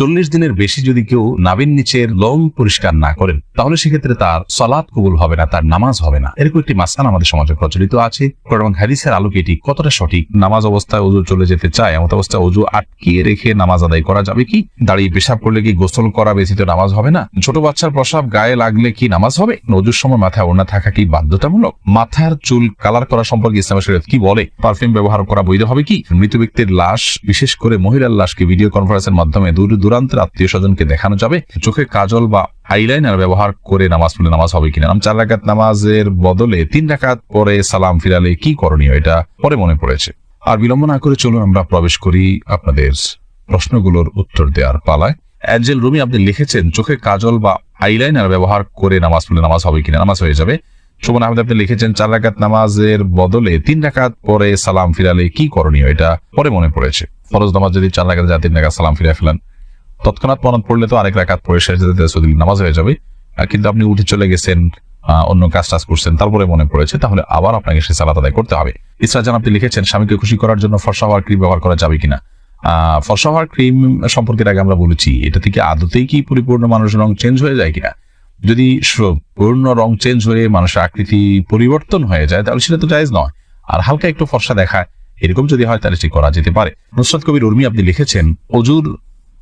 40 দিনের বেশি যদি কেউ নাভির নিচের লোম পরিষ্কার না করেন তাহলে সেক্ষেত্রে তার সালাত কবুল হবে না, তার নামাজ হবে না। এরকম একটি মাসআলা আমাদের সমাজে প্রচলিত আছে। কোরআন এবং হাদিসের আলোকে এটি কতটা সঠিক? নামাজ অবস্থায় ওযু চলে যেতে চায়, এমন অবস্থায় ওযু আটকিয়ে রেখে নামাজ আদায় করা যাবে কি? দাঁড়িয়ে পেশাব করলে কি গোসল করা ব্যতীত নামাজ হবে না? ছোট বাচ্চার প্রসাব গায়ে লাগলে কি নামাজ হবে? ওযুর সময় মাথায় ওড়না থাকা কি বাধ্যতামূলক? মাথার চুল কালার করা সম্পর্কে ইসলামের শরীয়ত কি বলে? পারফিউম ব্যবহার করা বৈধ হবে কি? মৃত ব্যক্তির লাশ, বিশেষ করে মহিলার লাশকে ভিডিও কনফারেন্সের মাধ্যমে দূর দূরান্তের আত্মীয় স্বজনকে দেখানো যাবে? চোখে কাজল বা আইলাইনার ব্যবহার করে নামাজ পড়লে নামাজ হবে কিনা? 4 রাকাত নামাজের বদলে 3 রাকাত পরে সালাম ফিরালে কি করণীয়? এটা পরে মনে পড়েছে। আর বিলম্ব না করে চলুন আমরা প্রবেশ করি আপনাদের প্রশ্নগুলোর উত্তর দেওয়ার পালায়। অ্যাঞ্জেল রুমি আপনি লিখেছেন, চোখে কাজল বা আইলাইনার ব্যবহার করে নামাজ পড়লে নামাজ হবে কিনা? নামাজ হয়ে যাবে। শোভন আহমেদ আপনি লিখেছেন, 4 রাকাত নামাজের বদলে 3 রাকাত পরে সালাম ফিরালে কি করণীয়? এটা পরে মনে পড়েছে। ফরজ নামাজ যদি 4 রাকাত যায় 3 রাকাত সালাম ফিরে ফেলেন, তৎক্ষণাৎ মনত পড়লে তো আরেক রাকাত পরে শেষ নামাজ হয়ে যাবে। কিন্তু আপনি উঠে চলে গেছেন, অন্য কাজ টাজ করছেন, তারপরে মনে পড়েছে, তাহলে আবার আপনাকে সে সালাত আদায় করতে হবে। ইসরা জান আপনি লিখেছেন, স্বামীকে খুশি করার জন্য ফর্সা হওয়ার ক্রিম ব্যবহার করা যাবে কিনা? ফর্সা হওয়ার ক্রিম সম্পর্কে আগে আমরা বলেছি, এটা থেকে আদতেই কি পরিপূর্ণ মানুষের রং চেঞ্জ হয়ে যায় কিনা? যদি পূর্ণ রং চেঞ্জ হয়ে মানুষের আকৃতি পরিবর্তন হয়ে যায় তাহলে সেটা তো জায়েজ নয়। আর হালকা একটু ফর্সা দেখায় এরকম যদি হয় তাহলে সেটা করা যেতে পারে। নুসরাত কবির উর্মি আপনি লিখেছেন, ওযুর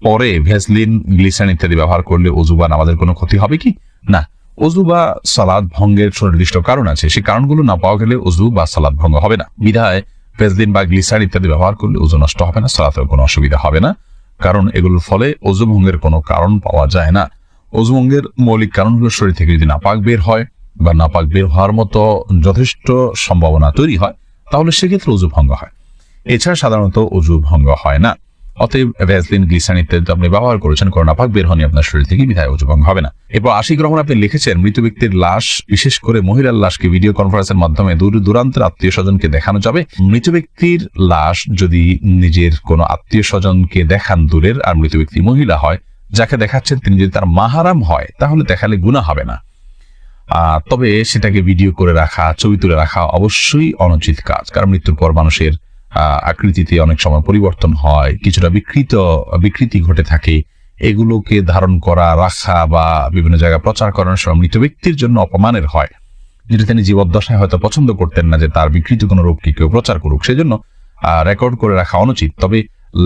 পরে ভ্যাসলিন, গ্লিসারিন ইত্যাদি ব্যবহার করলে ওযু বা নামাজের কোনো ক্ষতি হবে কি? না, ওযু বা সালাত ভঙ্গের সুনির্দিষ্ট কারণ আছে, সেই কারণগুলো না পাওয়া গেলে ওযু বা সালাত ভঙ্গ হবে না। বিধায় ভ্যাসলিন বা গ্লিসারিন ইত্যাদি ব্যবহার করলে ওযু নষ্ট হবে না, সালাতের কোনো অসুবিধা হবে না, কারণ এগুলোর ফলে ওযু ভঙ্গের কোনো কারণ পাওয়া যায় না। ওযু ভঙ্গের মৌলিক কারণগুলো শরীর থেকে যদি নাপাক বের হয় বা নাপাক বের হওয়ার মতো যথেষ্ট সম্ভাবনা তৈরি হয় তাহলে সেক্ষেত্রে ওযু ভঙ্গ হয়। এছাড়া সাধারণত ওযু ভঙ্গ হয় না। অতএব ভ্যাসলিন, গ্লিসারিন ইত্যাদি আপনি ব্যবহার করেছেন, কারণ নাপাক বের হয়নি আপনার শরীর থেকে, বিধায় ওযু ভঙ্গ হবে না। এরপর আশিক রহমান আপনি লিখেছেন, মৃত ব্যক্তির লাশ, বিশেষ করে মহিলার লাশকে ভিডিও কনফারেন্সের মাধ্যমে দূর দূরান্তের আত্মীয় স্বজনকে দেখানো যাবে? মৃত ব্যক্তির লাশ যদি নিজের কোনো আত্মীয় স্বজনকে দেখান দূরের, আর মৃত ব্যক্তি মহিলা হয়, যাকে দেখাচ্ছেন তিনি যদি তার মাহারাম হয় তাহলে দেখালে গুনাহ হবে না। তবে সেটাকে ভিডিও করে রাখা, ছবি তুলে রাখা অবশ্যই অনুচিত কাজ, কারণ মৃত্যুর পর মানুষের আকৃতিতে অনেক সময় পরিবর্তন হয়, কিছুটা বিকৃতি ঘটে থাকে। এগুলোকে ধারণ করা, রাখা বা বিভিন্ন জায়গায় প্রচার করার সময় মৃত ব্যক্তির জন্য অপমানের হয়, যেটা তিনি জীবদ্দশায় হয়তো পছন্দ করতেন না যে তার বিকৃত কোনো রূপকে কেউ প্রচার করুক, সেজন্য রেকর্ড করে রাখা অনুচিত। তবে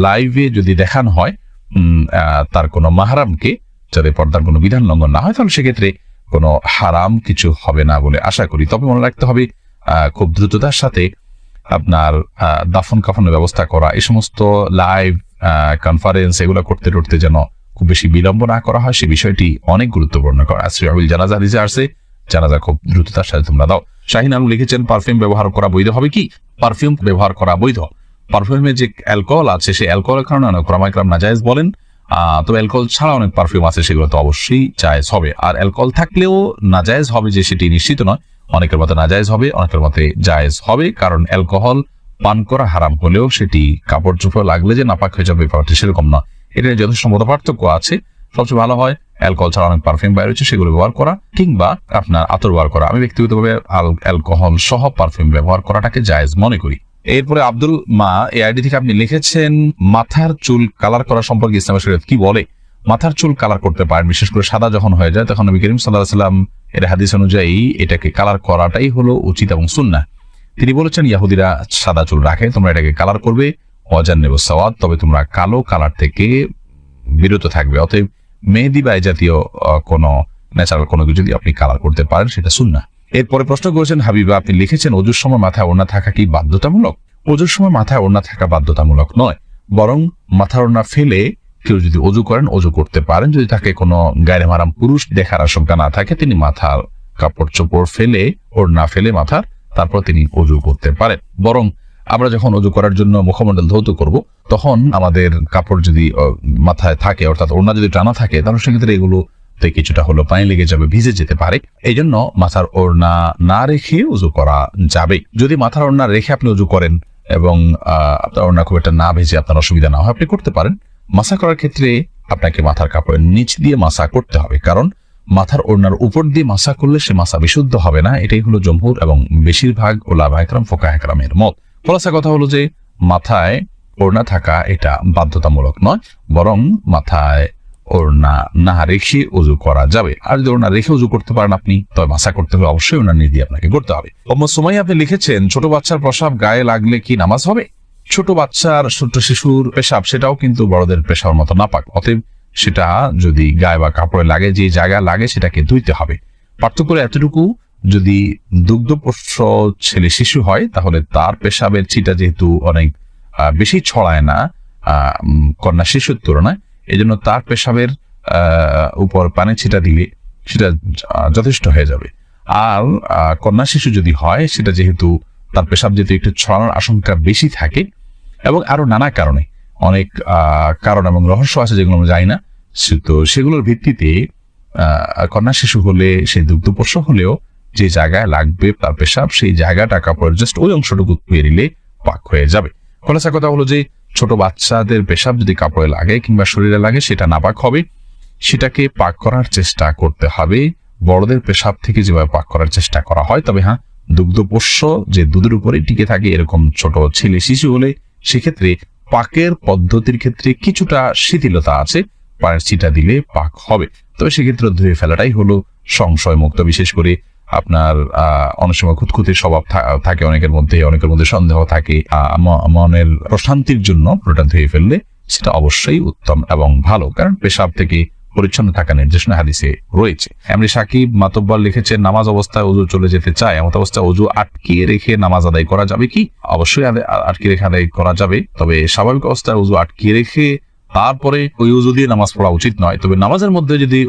লাইভে যদি দেখানো হয় তার কোনো মাহারামকে, যাতে পর্দার কোনো বিধান লঙ্ঘন না হয়, তাহলে সেক্ষেত্রে কোনো হারাম কিছু হবে না বলে আশা করি। তবে মনে রাখতে হবে খুব দ্রুততার সাথে আপনার দাফন কাফনের ব্যবস্থা করা, এই সমস্ত লাইভ কনফারেন্স এগুলো করতে করতে যেন খুব বেশি বিলম্ব না করা হয়, সে বিষয়টি অনেক গুরুত্বপূর্ণ। জানাজা হাদিসে আসছে, জানাজা খুব দ্রুততার সাথে তোমরা দাও। শাহিন আলম লিখেছেন, পারফিউম ব্যবহার করা বৈধ হবে কি? পারফিউম ব্যবহার করা বৈধ। পারফিউমে যে অ্যালকোহল আছে, সেই অ্যালকোহলের কারণে অনেক ওলামায়ে কেরাম নাজায়েজ বলেন। তবে অ্যালকোহল ছাড়া অনেক পারফিউম আছে, সেগুলো তো অবশ্যই জায়েজ হবে। আর অ্যালকোহল থাকলেও নাজায়েজ হবে যে সেটি নিশ্চিত নয়, অনেকের মতে নাজায়েজ হবে, অনেকের মতে জায়েজ হবে, কারণ অ্যালকোহল পান করা হারাম হলেও সেটি কাপড় চোপড় লাগলে যে নাপাক হয়ে যাবে ব্যাপারটি সেরকম নয়। এটা যথেষ্ট মত পার্থক্য আছে। সবচেয়ে ভালো হয় অ্যালকোহল ছাড়া অনেক পারফিউম বাইরে হচ্ছে সেগুলো ব্যবহার করা, কিংবা আপনার আতর ব্যবহার করা। আমি ব্যক্তিগতভাবে অ্যালকোহল সহ পারফিউম ব্যবহার করাটাকে জায়েজ মনে করি। এরপরে আব্দুল মা এই আইডি থেকে আপনি লিখেছেন, মাথার চুল কালার করা সম্পর্কে ইসলামের শরীয়ত কি বলে? মাথার চুল কালার করতে পারেন, বিশেষ করে সাদা যখন হয়ে যায় তখন নবী করিম সাল্লাল্লাহু আলাইহি ওয়াসাল্লাম এর হাদিস অনুযায়ী এটাকে কালার করাটাই হলো উচিত এবং সুন্নাহ। তিনি বলেছেন, ইহুদিরা সাদা চুল রাখে, তোমরা এটাকে কালার করবে, ওয়াজান্নিবু সাওয়াদ, তবে তোমরা কালো কালার থেকে বিরত থাকবে। অতএব মেহেদি বা এই জাতীয় কোনো ন্যাচারাল কোনো কিছু যদি আপনি কালার করতে পারেন সেটা সুন্নাহ। এরপরে প্রশ্ন করেছেন হাবিবা, আপনি লিখেছেন, ওযুর সময় মাথায় ওড়না থাকা কি বাধ্যতামূলক? ওযুর সময় মাথায় ওড়না থাকা বাধ্যতামূলক নয়, বরং মাথার ওড়না ফেলে কেউ যদি ওযু করেন, ওযু করতে পারেন। যদি তাকে কোনো গায়রে মাহরাম পুরুষ দেখার আশঙ্কা না থাকে, তিনি মাথার কাপড় চোপড় ফেলে, ওড়না ফেলে মাথার, তারপর তিনি ওযু করতে পারেন। বরং আমরা যখন ওযু করার জন্য মুখমণ্ডল ধৌত করব, তখন আমাদের কাপড় যদি মাথায় থাকে, অর্থাৎ ওড়না যদি টানা থাকে, তাহলে সেক্ষেত্রে এগুলোতে কিছুটা হলো পানি লেগে যাবে, ভিজে যেতে পারে। এই জন্য মাথার ওড়না না রেখে ওযু করা যাবে। যদি মাথার ওড়না রেখে আপনি ওযু করেন এবং আপনার ওড়না খুব একটা না ভেজে আপনার অসুবিধা না হয়, আপনি করতে পারেন। মাসা করার ক্ষেত্রে আপনাকে মাথার কাপড়ের নিচ দিয়ে মাসা করতে হবে, কারণ মাথার ওড়নার উপর দিয়ে মাসা করলে সে মাসা বিশুদ্ধ হবে না। এটাই হলো জমহুর এবং বেশিরভাগ ওলামায়ে কেরাম, ফুকাহায়ে কেরামের মত। খোলাসা কথা হলো যে মাথায় ওড়না থাকা এটা বাধ্যতামূলক নয়, বরং মাথায় ওড়না না রেখে উযু করা যাবে। আর যদি ওড়না রেখে উযু করতে পারেন আপনি, তবে মাসা করতে হলে অবশ্যই ওড়না নিয়ে দিয়ে আপনাকে করতে হবে। উম্মু সুমাইয়া আপনি লিখেছেন, ছোট বাচ্চার প্রসাব গায়ে লাগলে কি নামাজ হবে? ছোট বাচ্চার, ছোট শিশুর পেশাব সেটাও কিন্তু বড়দের পেশার মতো নাপাক, অতএব সেটা যদি গায়ে বা কাপড়ে লাগে, যে জায়গায় লাগে সেটাকে ধুইতে হবে। পার্থক্য এতটুকু, যদি দুগ্ধপোষ্য ছেলে শিশু হয় তাহলে তার পেশাবের ছিটা যেহেতু অনেক বেশি ছড়ায় না কন্যা শিশুর তুলনায়, এই জন্য তার পেশাবের উপর পানি ছিটা দিলে সেটা যথেষ্ট হয়ে যাবে। আর কন্যা শিশু যদি হয়, সেটা যেহেতু তার পেশাব যেহেতু একটু ছড়ানোর আশঙ্কা বেশি থাকে, এবং আরো নানা কারণে, অনেক কারণ এবং রহস্য আছে যেগুলো আমরা জানি না, তো সেগুলোর ভিত্তিতে কন্যা শিশু হলে, সে দুগ্ধপোষ্য হলেও যে জায়গায় লাগবে তার পেশাব, সেই জায়গাটা কাপড়ের জাস্ট ওই অংশটুকু ধুয়ে নিলে পাক হয়ে যাবে। খোলাসা কথা হলো যে ছোট বাচ্চাদের পেশাব যদি কাপড়ে লাগে কিংবা শরীরে লাগে সেটা নাপাক হবে, সেটাকে পাক করার চেষ্টা করতে হবে বড়দের পেশাব থেকে যেভাবে পাক করার চেষ্টা করা হয়। তবে হ্যাঁ, দুগ্ধপোষ্য যে দুধের উপরে টিকে থাকে এরকম ছোট ছেলে শিশু হলে সেক্ষেত্রে পাকের পদ্ধতির ক্ষেত্রে কিছুটা শিথিলতা আছে, পায়ের ছিটা দিলে পাক হবে। তবে সেক্ষেত্রে ধুয়ে ফেলাটাই হলো সংশয় মুক্ত। বিশেষ করে আপনার অনেক সময় খুঁতখুঁতির স্বভাব থাকে অনেকের মধ্যে সন্দেহ থাকে, মনের প্রশান্তির জন্য পুরোটা ধুয়ে ফেললে সেটা অবশ্যই উত্তম এবং ভালো, কারণ পেশাব থেকে পরিচ্ছন্ন থাকা নির্দেশনা হাদিসে রয়েছে। এমনি সাকিব মাতব্বর লিখেছেন, নামাজ অবস্থায় ওযু চলে যেতে চায়, এমন অবস্থায় ওযু আটকিয়ে রেখে নামাজ আদায় করা যাবে কি? অবশ্যই আটকিয়ে রেখে আদায় করা যাবে, তবে স্বাভাবিক অবস্থায় ওযু আটকিয়ে রেখে তারপরে ওই ওযু দিয়ে নামাজ পড়া উচিত নয়। তবে নামাজের মধ্যে যদি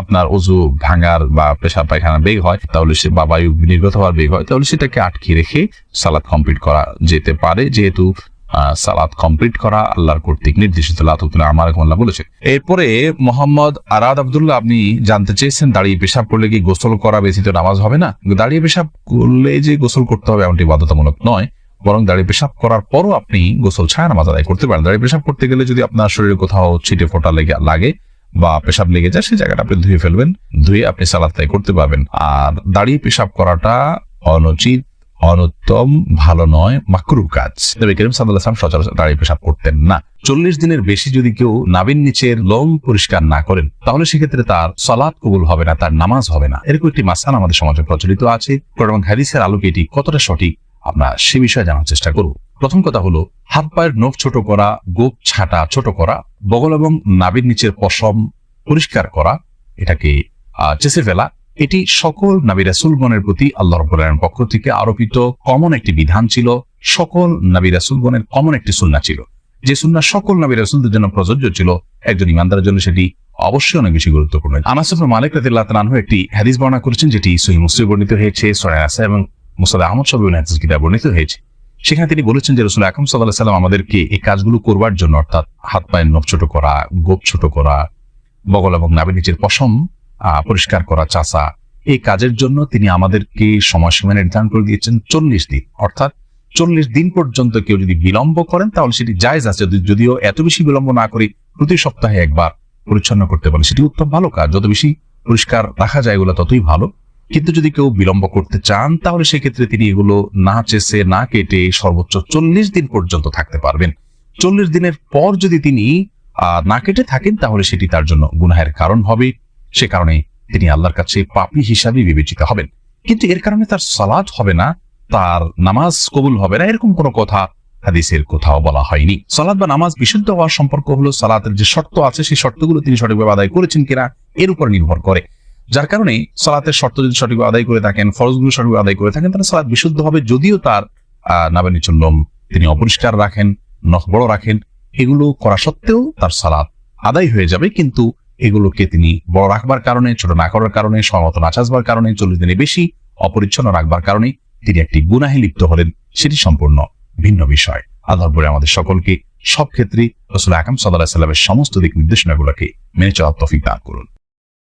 আপনার ওযু ভাঙার বা পেশাব পায়খানা বেগ হয় তাহলে সে বা বায়ু নির্গত হওয়ার বেগ হয় তাহলে সেটাকে আটকিয়ে রেখে সালাত কমপ্লিট করা যেতে পারে, যেহেতু সালাত কমপ্লিট করা আল্লাহর কর্তৃক নির্দেশিত, আল্লাহ বলেছে। এরপরে মোহাম্মদ আরাদ আব্দুল্লাহ, আপনি জানতে চেয়েছেন দাঁড়িয়ে পেশাব করলে কি গোসল করা ব্যতীত নামাজ হবে না? দাঁড়িয়ে পেশাব করলে যে গোসল করতে হবে এমনটি বাধ্যতামূলক নয়, বরং দাঁড়িয়ে পেশাব করার পরও আপনি গোসল ছাড়া নামাজ আদায় করতে পারেন। দাঁড়িয়ে পেশাব করতে গেলে যদি আপনার শরীরে কোথাও ছিটে ফোঁটা লাগে বা পেশাব লেগে যায়, সেই জায়গাটা আপনি ধুয়ে ফেলবেন, ধুয়ে আপনি সালাত আদায় করতে পারবেন। আর দাঁড়িয়ে পেশাব করাটা অনুচিত, অনুত্তম, ভালো নয়, মাকরুহ কাজ। নবী করিম সাল্লাল্লাহু আলাইহি ওয়াসাল্লাম সচরাচর দাঁড়িয়ে পেশাব করতেন না। 40 দিনের বেশি যদি কেউ নাভির নিচের লোম পরিষ্কার না করেন তাহলে সেক্ষেত্রে তার সালাত কবুল হবে না, তার নামাজ হবে না। এরকম একটি মাসআলা আমাদের সমাজে প্রচলিত আছে। কোরআন হাদিসের আলোকে এটি কতটা সঠিক আমরা সে বিষয়ে জানার চেষ্টা করব। প্রথম কথা হলো, হাত পায়ের নখ ছোট করা, গোপ ছাটা ছোট করা, বগল এবং নাভির নিচের পশম পরিষ্কার করা, এটাকে চেঁচে ফেলা, এটি সকল নবী রাসূলগণের প্রতি আল্লাহ রাব্বুল আলামিনের পক্ষ থেকে আরোপিত কমন একটি বিধান ছিল, সকল নবী রাসূলগণের কমন একটি সুন্নাহ ছিল। যে সুন্নাহ সকল নবী রাসূলদের জন্য প্রযোজ্য ছিল, একজন ইমানদারের জন্য সেটি অবশ্যই অনেক বেশি গুরুত্বপূর্ণ। আনাস ইবনে মালিক রাদিয়াল্লাহু তাআলা আনহু একটি হাদিস বর্ণনা করেছেন, যেটি সহিহ মুসলিমে বর্ণিত হয়েছে, সূরা নাসা এবং মুসনাদ আহমদ সব হাদিস কিতাবে বর্ণিত হয়েছে। সেখানে তিনি বলেছেন যে রাসূল আকরাম সাল্লাল্লাহু আলাইহি ওয়াসাল্লাম আমাদেরকে এই কাজগুলো করবার জন্য, অর্থাৎ হাত পায়ের নখ ছোট করা, গোপ ছোট করা, বগল এবং নাভির নিচের পশম পরিষ্কার করা, চাষা, এই কাজের জন্য তিনি আমাদেরকে সময়সীমা নির্ধারণ করে দিয়েছেন 40 দিন। অর্থাৎ 40 দিন পর্যন্ত কেউ যদি বিলম্ব করেন তাহলে সেটি জায়েজ আছে, যদিও এত বেশি বিলম্ব না করে প্রতি সপ্তাহে একবার পরিচ্ছন্ন করতে পারেন, সেটি উত্তম ভালো কাজ। যত বেশি পরিষ্কার রাখা যায় এগুলো ততই ভালো। কিন্তু যদি কেউ বিলম্ব করতে চান তাহলে সেক্ষেত্রে তিনি এগুলো না চেষে না কেটে সর্বোচ্চ 40 দিন পর্যন্ত থাকতে পারবেন। 40 দিনের পর যদি তিনি না কেটে থাকেন তাহলে সেটি তার জন্য গুনাহের কারণ হবে, সে কারণে তিনি আল্লাহর কাছে পাপী হিসাবে বিবেচিত হবেন। কিন্তু এর কারণে তার সালাত হবে না, তার নামাজ কবুল হবে না, এরকম কোনো কথা হাদিসের কোথাও বলা হয়নি। সালাত বা নামাজ বিশুদ্ধ হওয়ার সম্পর্ক হলো সালাতের যে শর্ত আছে সেই শর্তগুলো তিনি সঠিকভাবে আদায় করেছেন কিনা এর উপর নির্ভর করে। যার কারণে সালাতের শর্ত যদি সঠিকভাবে আদায় করে থাকেন, ফরজগুলো সঠিকভাবে আদায় করে থাকেন, তাহলে সালাত বিশুদ্ধ হবে। যদিও তার নাভির নিচের লোম তিনি অপরিষ্কার রাখেন, নখ বড় রাখেন, এগুলো করা সত্ত্বেও তার সালাত আদায় হয়ে যাবে। কিন্তু এগুলোকে তিনি বড় রাখবার কারণে, ছোট না করার কারণে, সময়মত না চাষবার কারণে, 40 দিনে বেশি অপরিচ্ছন্ন রাখবার কারণে তিনি একটি গুনাহে লিপ্ত হলেন, সেটি সম্পূর্ণ ভিন্ন বিষয়। আল্লাহ বলে আমাদের সকলকে সব ক্ষেত্রে রাসূল আকরাম সাল্লাল্লাহু আলাইহি ওয়াসাল্লামের সমস্ত দিক নির্দেশনাগুলোকে মেনে চলার তৌফিক দান করুন।